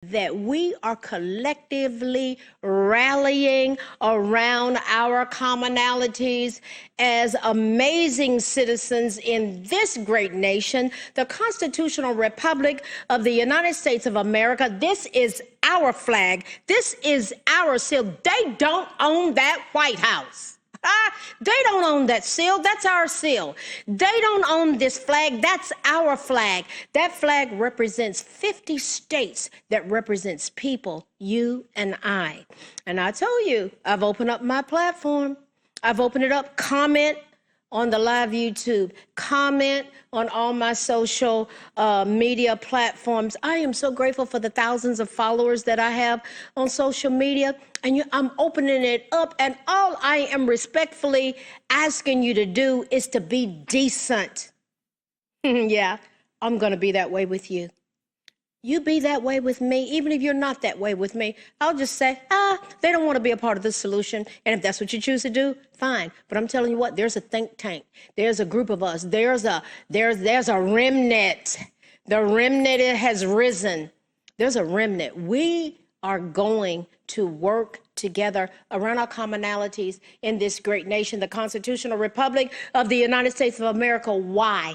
that we are collectively rallying around our commonalities as amazing citizens in this great nation, the Constitutional Republic of the United States of America. This is our flag. This is our seal. They don't own that White House. They don't own that seal. That's our seal. They don't own this flag. That's our flag. That flag represents 50 states. That represents people, you and I. And I told you, I've opened up my platform. I've opened it up. Comment on the live YouTube. Comment on all my social media platforms. I am so grateful for the thousands of followers that I have on social media. And I'm opening it up. And all I am respectfully asking you to do is to be decent. Yeah, I'm going to be that way with you. You be that way with me, even if you're not that way with me. I'll just say, they don't want to be a part of the solution. And if that's what you choose to do, fine. But I'm telling you what, there's a think tank. There's a group of us. There's a remnant. The remnant has risen. There's a remnant. We are going to work together around our commonalities in this great nation, the Constitutional Republic of the United States of America. Why?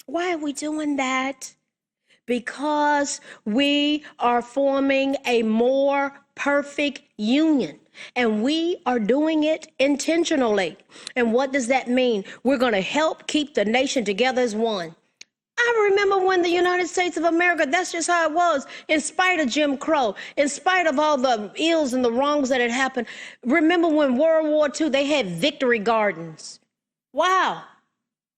Why are we doing that? Because we are forming a more perfect union, and we are doing it intentionally. And what does that mean? We're going to help keep the nation together as one. I remember when the United States of America, that's just how it was, in spite of Jim Crow, in spite of all the ills and the wrongs that had happened. Remember when World War II, they had victory gardens. Wow.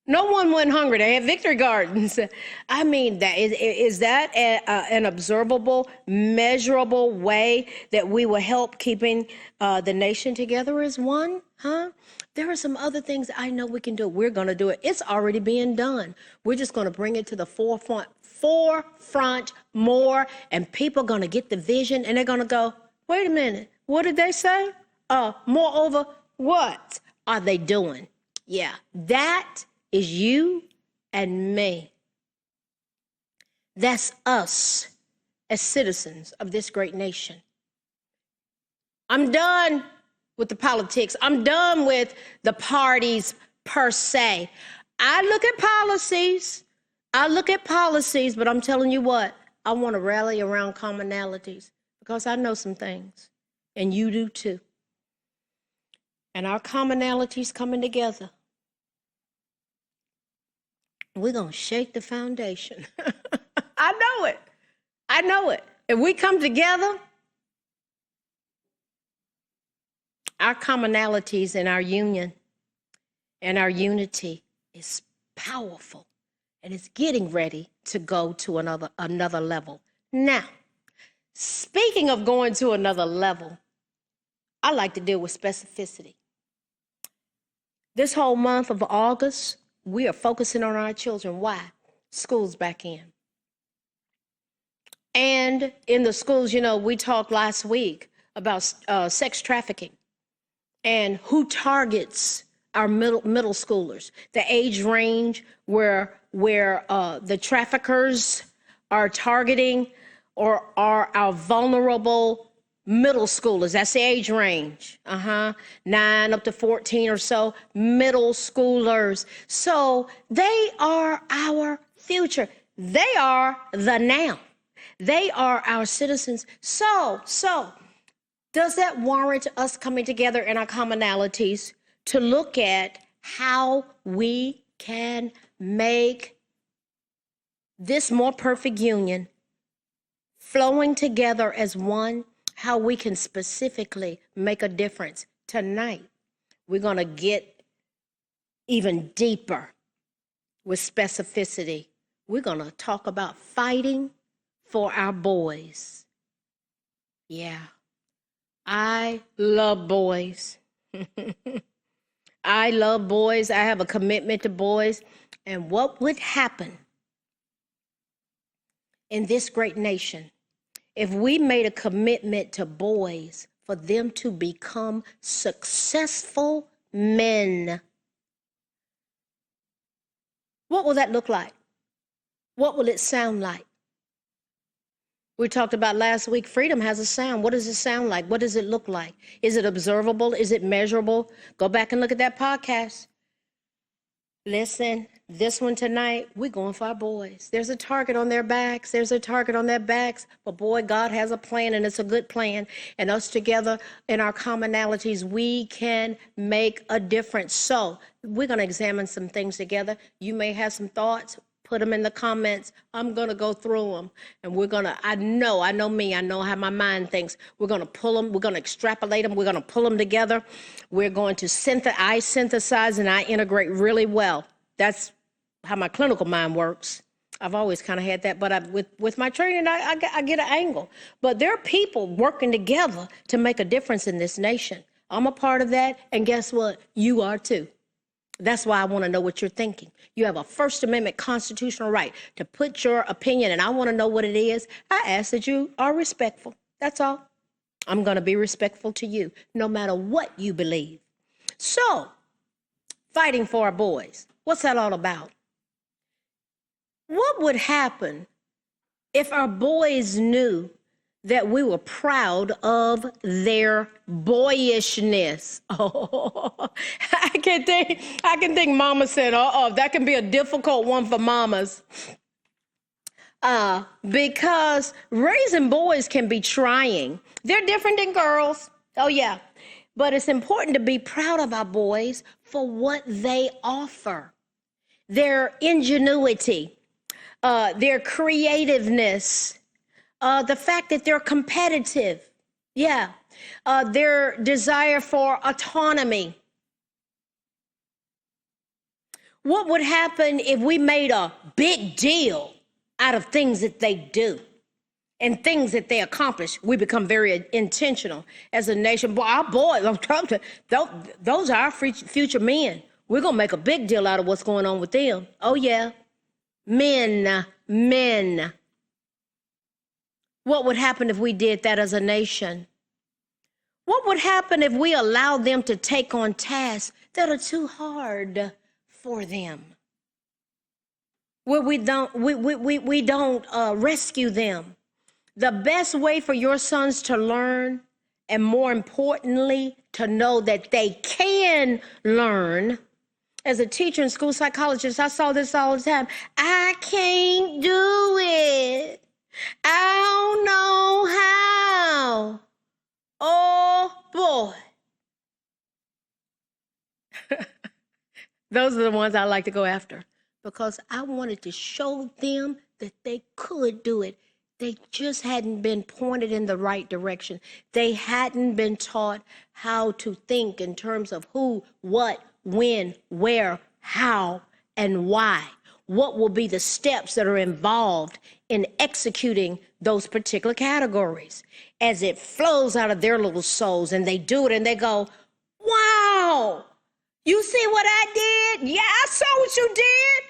No one went hungry. They had victory gardens. I mean, is that an observable, measurable way that we will help keeping the nation together as one? Huh? There are some other things I know we can do. We're going to do it. It's already being done. We're just going to bring it to the forefront more, and people are going to get the vision, and they're going to go, wait a minute, what did they say? Moreover, what are they doing? Yeah, that is you and me. That's us as citizens of this great nation. I'm done with the politics. I'm done with the parties per se. I look at policies, but I'm telling you what, I want to rally around commonalities because I know some things, and you do too. And our commonalities coming together, we're going to shake the foundation. I know it. I know it. If we come together, our commonalities and our union and our unity is powerful, and it's getting ready to go to another level. Now, speaking of going to another level, I like to deal with specificity. This whole month of August, we are focusing on our children. Why? School's back in. And in the schools, we talked last week about sex trafficking and who targets our middle schoolers, the age range where the traffickers are targeting or are our vulnerable middle schoolers. That's the age range. 9 up to 14 or so, middle schoolers. So they are our future. They are the now. They are our citizens. So does that warrant us coming together in our commonalities to look at how we can make this more perfect union flowing together as one? How we can specifically make a difference? Tonight, we're going to get even deeper with specificity. We're going to talk about fighting for our boys. Yeah, I love boys. I love boys. I have a commitment to boys. And what would happen in this great nation if we made a commitment to boys for them to become successful men? What will that look like? What will it sound like? We talked about last week, freedom has a sound. What does it sound like? What does it look like? Is it observable? Is it measurable? Go back and look at that podcast. Listen, this one tonight, we're going for our boys. There's a target on their backs. There's a target on their backs. But boy, God has a plan, and it's a good plan. And us together in our commonalities, we can make a difference. So we're going to examine some things together. You may have some thoughts. Put them in the comments. I'm going to go through them. And we're going to, I know me. I know how my mind thinks. We're going to pull them. We're going to extrapolate them. We're going to pull them together. We're going to I synthesize and I integrate really well. That's how my clinical mind works. I've always kind of had that. But with my training, I get an angle. But there are people working together to make a difference in this nation. I'm a part of that. And guess what? You are too. That's why I want to know what you're thinking. You have a First Amendment constitutional right to put your opinion, and I want to know what it is. I ask that you are respectful. That's all. I'm going to be respectful to you, no matter what you believe. So, fighting for our boys. What's that all about? What would happen if our boys knew that we were proud of their boyishness? Oh, I can think mama said, that can be a difficult one for mamas. Because raising boys can be trying. They're different than girls. Oh yeah. But it's important to be proud of our boys for what they offer. Their ingenuity, their creativeness, the fact that they're competitive, their desire for autonomy. What would happen if we made a big deal out of things that they do and things that they accomplish? We become very intentional as a nation. Boy, our boys, those are our future men. We're going to make a big deal out of what's going on with them. Oh, yeah. Men. What would happen if we did that as a nation? What would happen if we allowed them to take on tasks that are too hard for them? Where we don't rescue them. The best way for your sons to learn, and more importantly, to know that they can learn. As a teacher and school psychologist, I saw this all the time. I can't do it. I don't know how. Oh, boy. Those are the ones I like to go after because I wanted to show them that they could do it. They just hadn't been pointed in the right direction. They hadn't been taught how to think in terms of who, what, when, where, how, and why. What will be the steps that are involved in executing those particular categories as it flows out of their little souls, and they do it and they go, wow, you see what I did? Yeah, I saw what you did.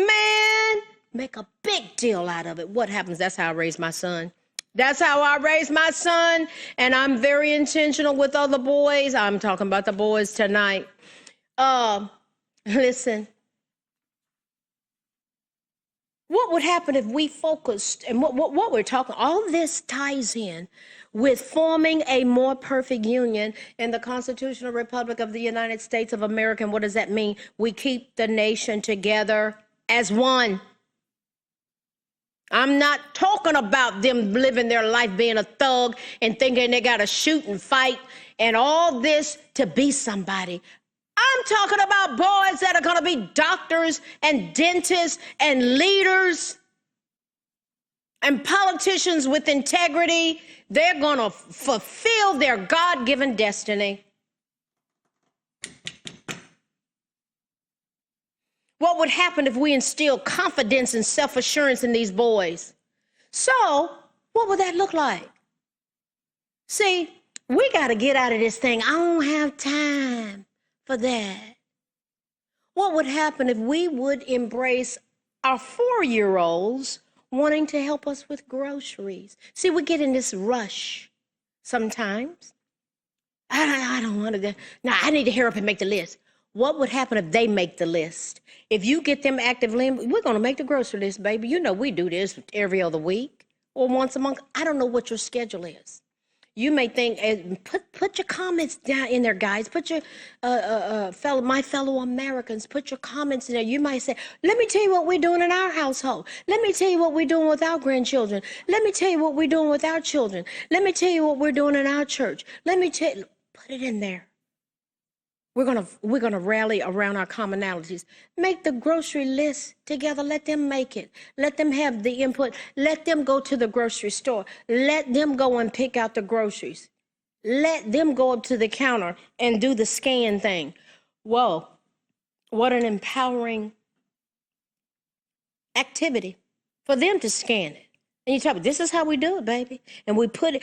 Man, make a big deal out of it. What happens? That's how I raised my son. That's how I raised my son, and I'm very intentional with other boys. I'm talking about the boys tonight. Listen. What would happen if we focused, and what we're talking, all this ties in with forming a more perfect union in the Constitutional Republic of the United States of America. And what does that mean? We keep the nation together as one. I'm not talking about them living their life being a thug and thinking they got to shoot and fight and all this to be somebody. I'm talking about boys that are going to be doctors and dentists and leaders and politicians with integrity. They're going to fulfill their God-given destiny. What would happen if we instill confidence and self-assurance in these boys? So, what would that look like? See, we got to get out of this thing. I don't have time for that. What would happen if we would embrace our 4-year-olds wanting to help us with groceries? See, we get in this rush sometimes. I don't want to. Now, I need to hurry up and make the list. What would happen if they make the list? If you get them actively, we're going to make the grocery list, baby. You know we do this every other week. or once a month. I don't know what your schedule is. You may think, put your comments down in there, guys. Put your my fellow Americans, put your comments in there. You might say, let me tell you what we're doing in our household. Let me tell you what we're doing with our grandchildren. Let me tell you what we're doing with our children. Let me tell you what we're doing in our church. Let me tell you, put it in there. We're gonna rally around our commonalities. Make the grocery list together. Let them make it. Let them have the input. Let them go to the grocery store. Let them go and pick out the groceries. Let them go up to the counter and do the scan thing. Whoa, what an empowering activity for them to scan it. And you tell me, this is how we do it, baby. And we put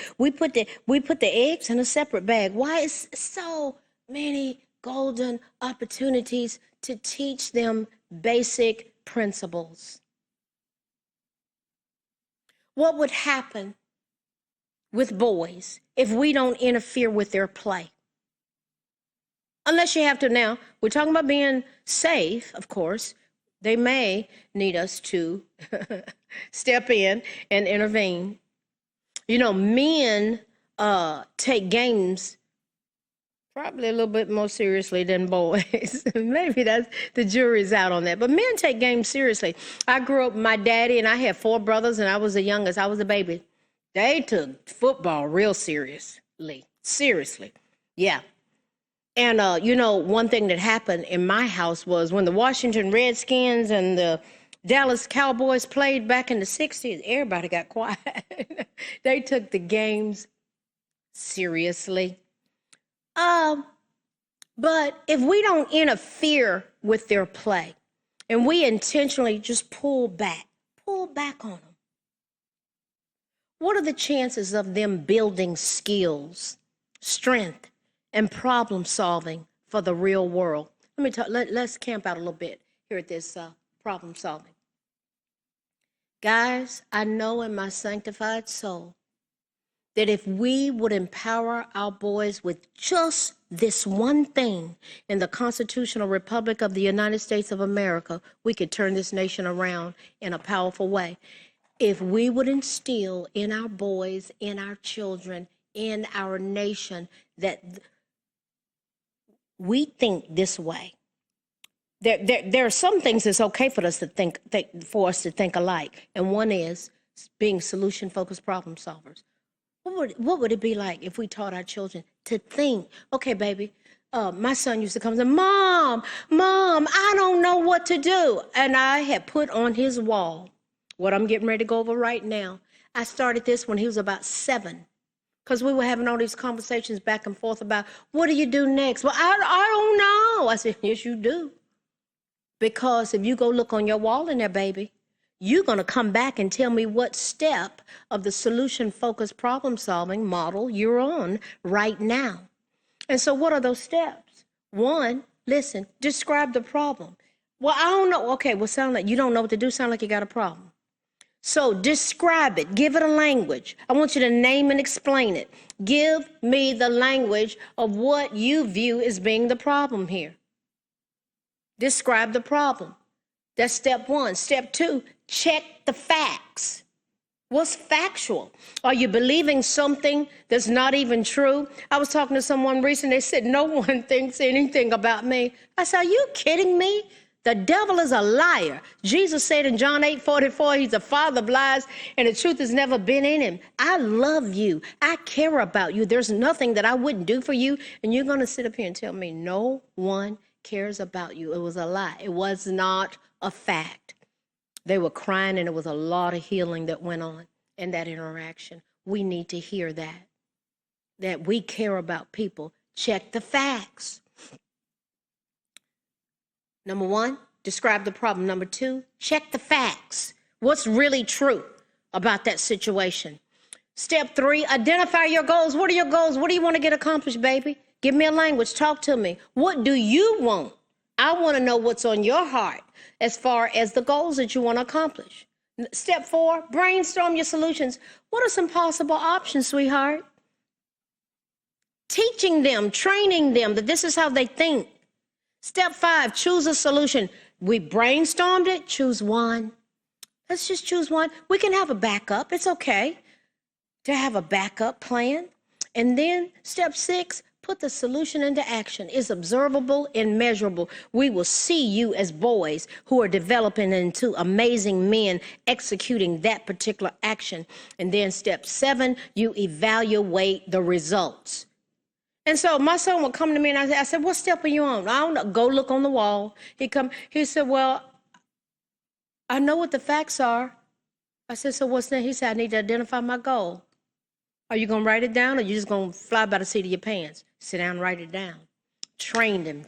the eggs in a separate bag. Why is so many golden opportunities to teach them basic principles? What would happen with boys if we don't interfere with their play? Unless you have to now, we're talking about being safe, of course. They may need us to step in and intervene. You know, men take games probably a little bit more seriously than boys. Maybe that's the jury's out on that. But men take games seriously. I grew up with my daddy, and I had 4 brothers, and I was the youngest. I was a baby. They took football real seriously. Seriously. Yeah. And, you know, one thing that happened in my house was when the Washington Redskins and the Dallas Cowboys played back in the 60s, everybody got quiet. They took the games seriously. But if we don't interfere with their play and we intentionally just pull back on them, what are the chances of them building skills, strength, and problem solving for the real world? Let's camp out a little bit here at this problem solving. Guys, I know in my sanctified soul that if we would empower our boys with just this one thing in the constitutional republic of the United States of America, we could turn this nation around in a powerful way. If we would instill in our boys, in our children, in our nation, that we think this way. There are some things that's okay for us to think alike, and one is being solution-focused problem solvers. What would it be like if we taught our children to think, okay, baby, my son used to come and say, Mom, I don't know what to do. And I had put on his wall what I'm getting ready to go over right now. I started this when he was about 7, because we were having all these conversations back and forth about, what do you do next? Well, I don't know. I said, yes, you do. Because if you go look on your wall in there, baby, you're going to come back and tell me what step of the solution-focused problem-solving model you're on right now. And so what are those steps? 1, listen, describe the problem. Well, I don't know. Okay, well, sound like you don't know what to do. Sound like you got a problem. So describe it. Give it a language. I want you to name and explain it. Give me the language of what you view as being the problem here. Describe the problem. That's step 1. Step 2, check the facts. What's factual? Are you believing something that's not even true? I was talking to someone recently. They said, no one thinks anything about me. I said, are you kidding me? The devil is a liar. Jesus said in John 8:44, he's the father of lies, and the truth has never been in him. I love you. I care about you. There's nothing that I wouldn't do for you. And you're going to sit up here and tell me no one cares about you. It was a lie. It was not a fact. They were crying, and it was a lot of healing that went on in that interaction. We need to hear that we care about people. Check the facts. Number 1, describe the problem. Number 2, check the facts. What's really true about that situation? Step 3, identify your goals. What are your goals? What do you want to get accomplished, baby? Give me a language. Talk to me. What do you want? I want to know what's on your heart as far as the goals that you want to accomplish. Step 4, brainstorm your solutions. What are some possible options, sweetheart? Teaching them, training them that this is how they think. Step 5, choose a solution. We brainstormed it, choose one. Let's just choose one. We can have a backup. It's okay to have a backup plan. And then step 6, put the solution into action. It's observable and measurable. We will see you as boys who are developing into amazing men executing that particular action. And then step 7, you evaluate the results. And so my son would come to me and I said, what step are you on? I don't know. Go look on the wall. He said, well, I know what the facts are. I said, so what's that? He said, I need to identify my goal. Are you going to write it down or are you just going to fly by the seat of your pants? Sit down and write it down. Trained him.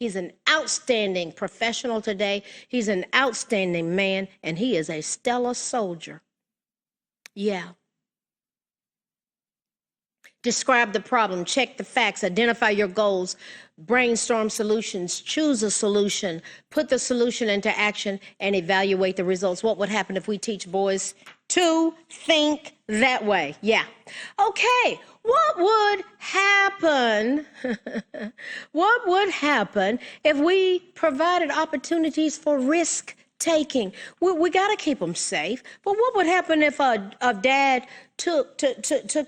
He's an outstanding professional today. He's an outstanding man, and he is a stellar soldier. Yeah. Describe the problem, check the facts, identify your goals, brainstorm solutions, choose a solution, put the solution into action, and evaluate the results. What would happen if we teach boys to think that way? Yeah. Okay, what would happen? What would happen if we provided opportunities for risk taking? We got to keep them safe. But what would happen if a dad took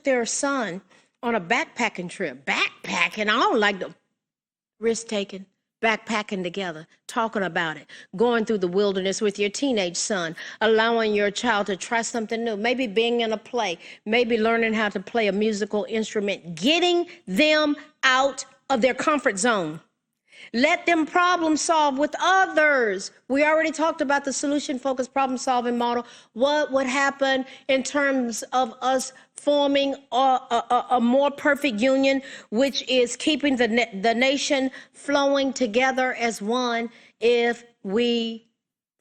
their son on a backpacking trip? Backpacking? I don't like the risk taking. Backpacking together, talking about it, going through the wilderness with your teenage son, allowing your child to try something new, maybe being in a play, maybe learning how to play a musical instrument, getting them out of their comfort zone. Let them problem solve with others. We already talked about the solution-focused problem-solving model. What would happen in terms of us forming a more perfect union, which is keeping the nation flowing together as one if we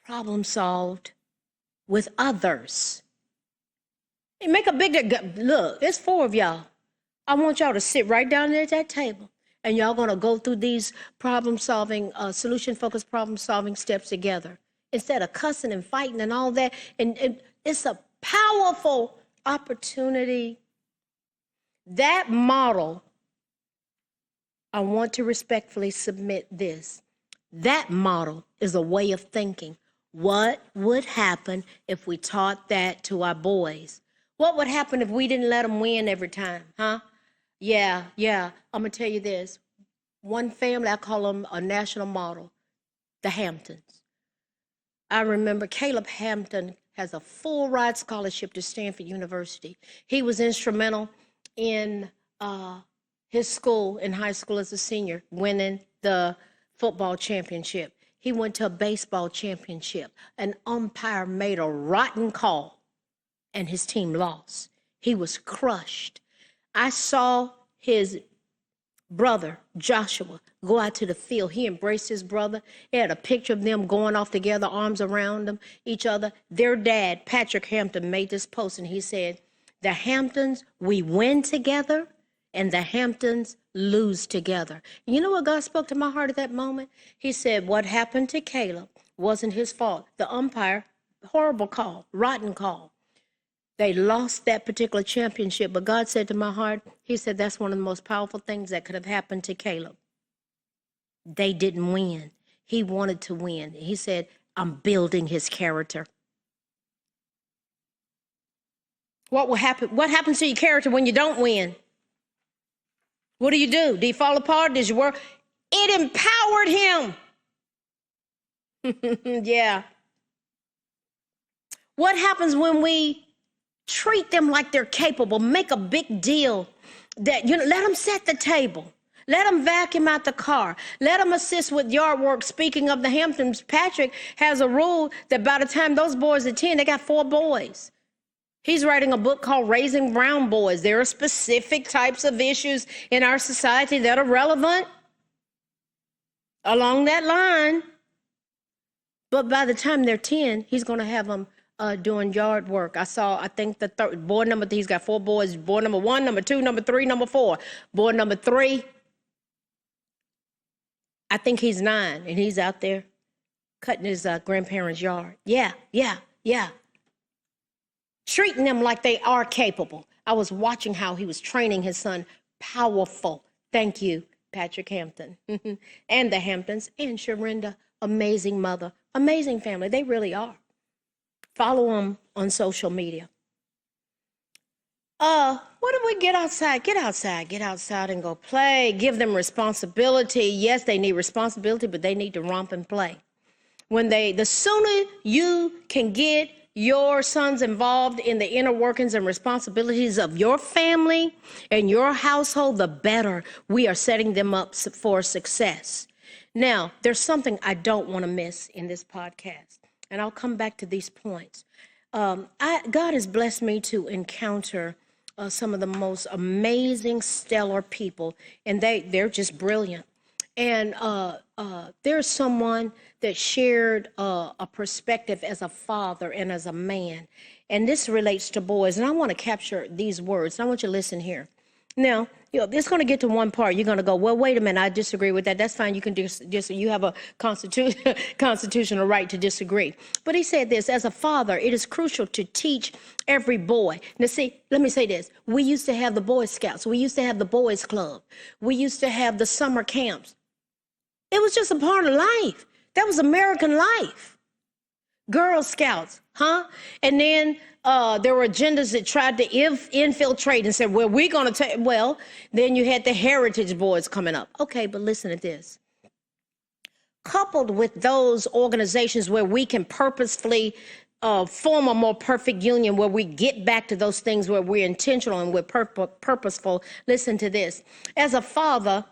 problem solved with others? Make a big, look, it's 4 of y'all. I want y'all to sit right down there at that table. And y'all gonna go through these problem-solving, solution-focused problem-solving steps together instead of cussing and fighting and all that. And it's a powerful opportunity. That model, I want to respectfully submit this. That model is a way of thinking. What would happen if we taught that to our boys? What would happen if we didn't let them win every time, huh? Yeah. I'm going to tell you this. One family, I call them a national model, the Hamptons. I remember Caleb Hampton has a full ride scholarship to Stanford University. He was instrumental in his school, in high school as a senior, winning the football championship. He went to a baseball championship. An umpire made a rotten call, and his team lost. He was crushed. I saw his brother, Joshua, go out to the field. He embraced his brother. He had a picture of them going off together, arms around them, each other. Their dad, Patrick Hampton, made this post, and he said, the Hamptons, we win together, and the Hamptons lose together. You know what God spoke to my heart at that moment? He said, what happened to Caleb wasn't his fault. The umpire, horrible call, rotten call. They lost that particular championship, but God said to my heart, he said, that's one of the most powerful things that could have happened to Caleb. They didn't win. He wanted to win. He said, I'm building his character. What will happen? What happens to your character when you don't win? What do? Do you fall apart? Does your work? It empowered him. Yeah. What happens when we treat them like they're capable, make a big deal that, let them set the table. Let them vacuum out the car. Let them assist with yard work. Speaking of the Hamptons, Patrick has a rule that by the time those boys are 10, they got 4 boys. He's writing a book called Raising Brown Boys. There are specific types of issues in our society that are relevant along that line. But by the time they're 10, he's going to have them doing yard work. I think the third boy number, he's got 4 boys. Boy number 1, number 2, number 3, number 4. Boy number 3, I think he's 9, and he's out there cutting his grandparents' yard. Yeah. Treating them like they are capable. I was watching how he was training his son. Powerful. Thank you, Patrick Hampton. And the Hamptons, and Sharinda. Amazing mother. Amazing family. They really are. Follow them on social media. What do we get outside? Get outside. Get outside and go play. Give them responsibility. Yes, they need responsibility, but they need to romp and play. The sooner you can get your sons involved in the inner workings and responsibilities of your family and your household, the better we are setting them up for success. Now, there's something I don't want to miss in this podcast, and I'll come back to these points. God has blessed me to encounter some of the most amazing, stellar people, and they're just brilliant. And there's someone that shared a perspective as a father and as a man. And this relates to boys. And I want to capture these words. I want you to listen here. Now, it's going to get to one part. You're going to go, well, wait a minute, I disagree with that. That's fine. You can you have a constitutional right to disagree. But he said this, as a father, it is crucial to teach every boy. Now, see, let me say this. We used to have the Boy Scouts. We used to have the Boys Club. We used to have the summer camps. It was just a part of life. That was American life. Girl Scouts, huh? And then there were agendas that tried to infiltrate and said, well, we're going to take, well, then you had the Heritage Boys coming up. Okay, but listen to this. Coupled with those organizations where we can purposefully form a more perfect union, where we get back to those things where we're intentional and we're purposeful, listen to this. As a father,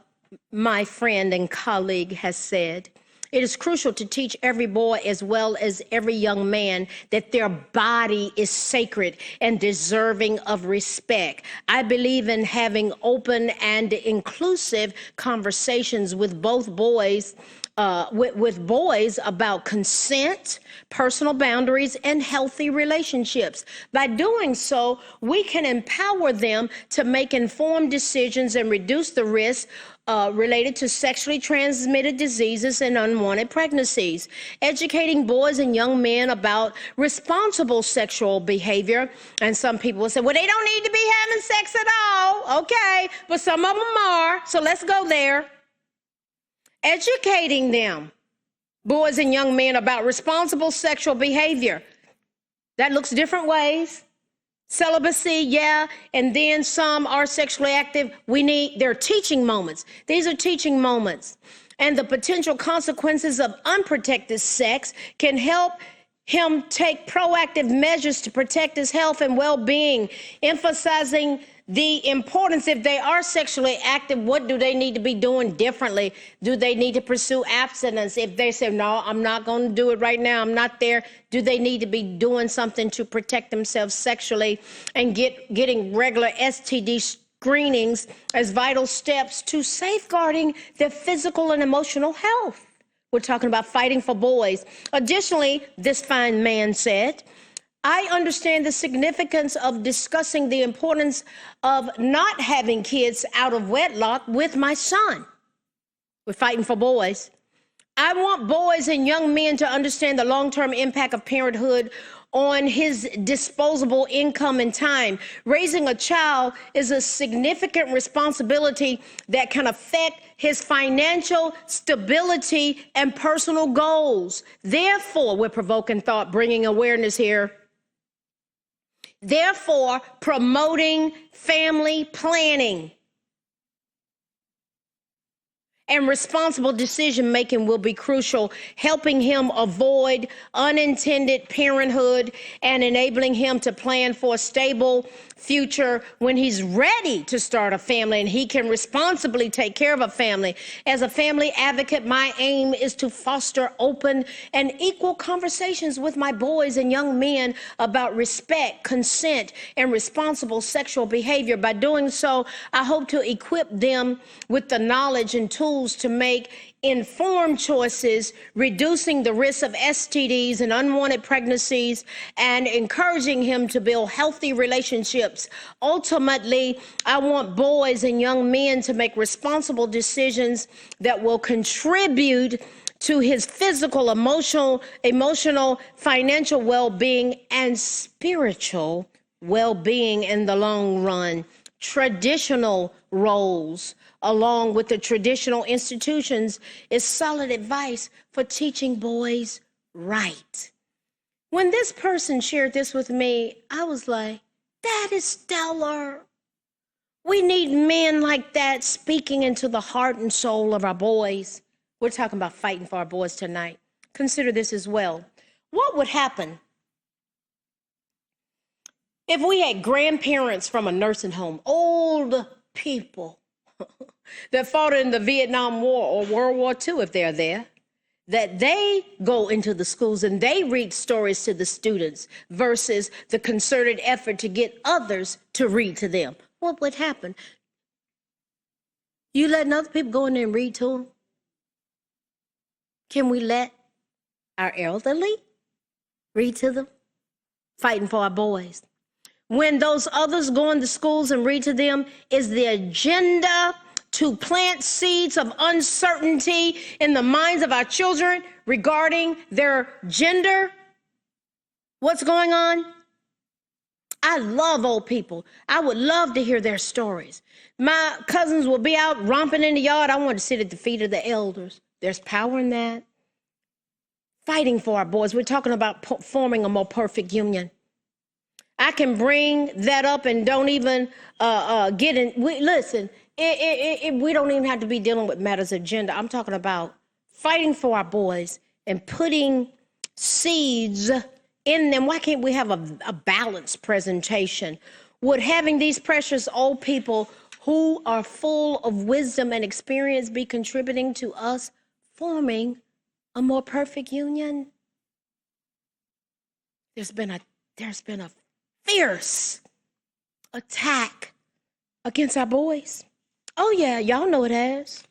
my friend and colleague has said, it is crucial to teach every boy as well as every young man that their body is sacred and deserving of respect. I believe in having open and inclusive conversations with both boys, with boys about consent, personal boundaries, and healthy relationships. By doing so, we can empower them to make informed decisions and reduce the risk related to sexually transmitted diseases and unwanted pregnancies. Educating boys and young men about responsible sexual behavior. And some people will say, well, they don't need to be having sex at all. Okay, but some of them are. So let's go there. Educating them, boys and young men, about responsible sexual behavior. That looks different ways. Celibacy, yeah, and then some are sexually active. They're teaching moments. These are teaching moments. And the potential consequences of unprotected sex can help him take proactive measures to protect his health and well-being, emphasizing the importance, if they are sexually active, what do they need to be doing differently? Do they need to pursue abstinence? If they say, no, I'm not going to do it right now, I'm not there, do they need to be doing something to protect themselves sexually and getting regular STD screenings as vital steps to safeguarding their physical and emotional health? We're talking about fighting for boys. Additionally, this fine man said, I understand the significance of discussing the importance of not having kids out of wedlock with my son. We're fighting for boys. I want boys and young men to understand the long-term impact of parenthood on his disposable income and time. Raising a child is a significant responsibility that can affect his financial stability and personal goals. Therefore, we're provoking thought, bringing awareness here. Therefore, promoting family planning and responsible decision-making will be crucial, helping him avoid unintended parenthood and enabling him to plan for a stable future when he's ready to start a family and he can responsibly take care of a family. As a family advocate, my aim is to foster open and equal conversations with my boys and young men about respect, consent, and responsible sexual behavior. By doing so, I hope to equip them with the knowledge and tools to make informed choices, reducing the risk of STDs and unwanted pregnancies, and encouraging him to build healthy relationships. Ultimately, I want boys and young men to make responsible decisions that will contribute to his physical, emotional, financial well-being, and spiritual well-being in the long run. Traditional roles, along with the traditional institutions, is solid advice for teaching boys right. When this person shared this with me, I was like, that is stellar. We need men like that speaking into the heart and soul of our boys. We're talking about fighting for our boys tonight. Consider this as well. What would happen if we had grandparents from a nursing home, old people that fought in the Vietnam War or World War II, if they're there, that they go into the schools and they read stories to the students versus the concerted effort to get others to read to them? What would happen? You letting other people go in there and read to them? Can we let our elderly read to them? Fighting for our boys. When those others go into schools and read to them, is the agenda to plant seeds of uncertainty in the minds of our children regarding their gender? What's going on? I love old people. I would love to hear their stories. My cousins will be out romping in the yard. I want to sit at the feet of the elders. There's power in that. Fighting for our boys. We're talking about forming a more perfect union. I can bring that up and don't even get in. Listen, we don't even have to be dealing with matters of gender. I'm talking about fighting for our boys and putting seeds in them. Why can't we have a balanced presentation? Would having these precious old people who are full of wisdom and experience be contributing to us forming a more perfect union? There's been a fierce attack against our boys. Oh yeah, y'all know it has.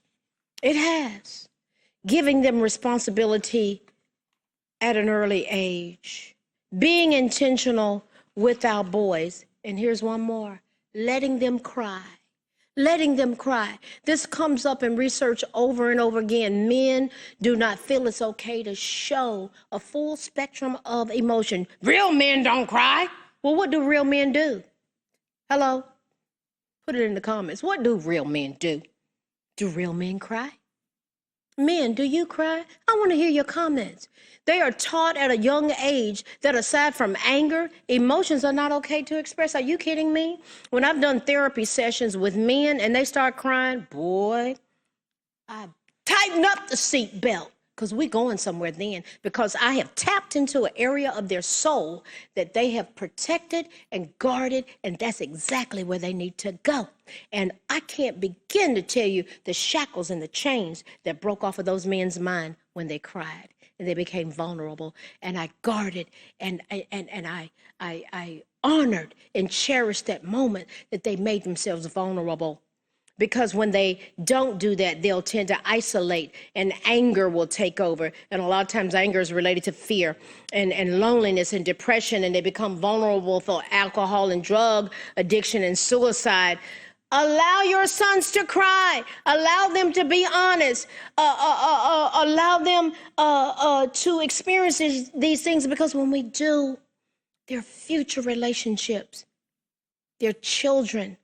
It has. Giving them responsibility at an early age. Being intentional with our boys. And here's one more. Letting them cry. Letting them cry. This comes up in research over and over again. Men do not feel it's okay to show a full spectrum of emotion. Real men don't cry. Well, what do real men do? Hello? Put it in the comments. What do real men do? Do real men cry? Men, do you cry? I want to hear your comments. They are taught at a young age that aside from anger, emotions are not okay to express. Are you kidding me? When I've done therapy sessions with men and they start crying, boy, I tighten up the seat belt because we're going somewhere then, because I have tapped into an area of their soul that they have protected and guarded, and that's exactly where they need to go. And I can't begin to tell you the shackles and the chains that broke off of those men's mind when they cried and they became vulnerable. And I guarded and I honored and cherished that moment that they made themselves vulnerable. Because when they don't do that, they'll tend to isolate and anger will take over. And a lot of times anger is related to fear and loneliness and depression, and they become vulnerable for alcohol and drug addiction and suicide. Allow your sons to cry. Allow them to be honest. Allow them to experience these things, because when we do, their future relationships, their children,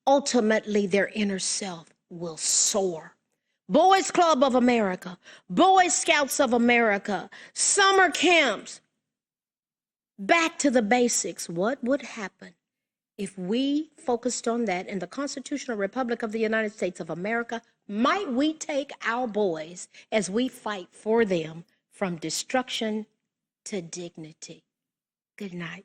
ultimately their inner self will soar. Boys Club of America, Boy Scouts of America, summer camps. Back to the basics. What would happen if we focused on that in the Constitutional Republic of the United States of America? Might we take our boys as we fight for them from destruction to dignity? Good night.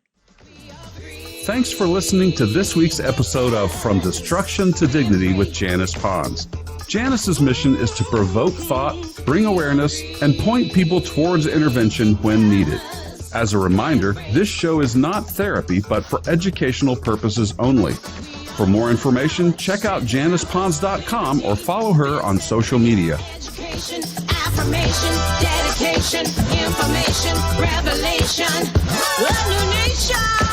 Thanks for listening to this week's episode of From Destruction to Dignity with Janice Pons. Janice's mission is to provoke thought, bring awareness, and point people towards intervention when needed. As a reminder, this show is not therapy, but for educational purposes only. For more information, check out JanicePons.com or follow her on social media. Education, affirmation, dedication, information, revelation, a new nation.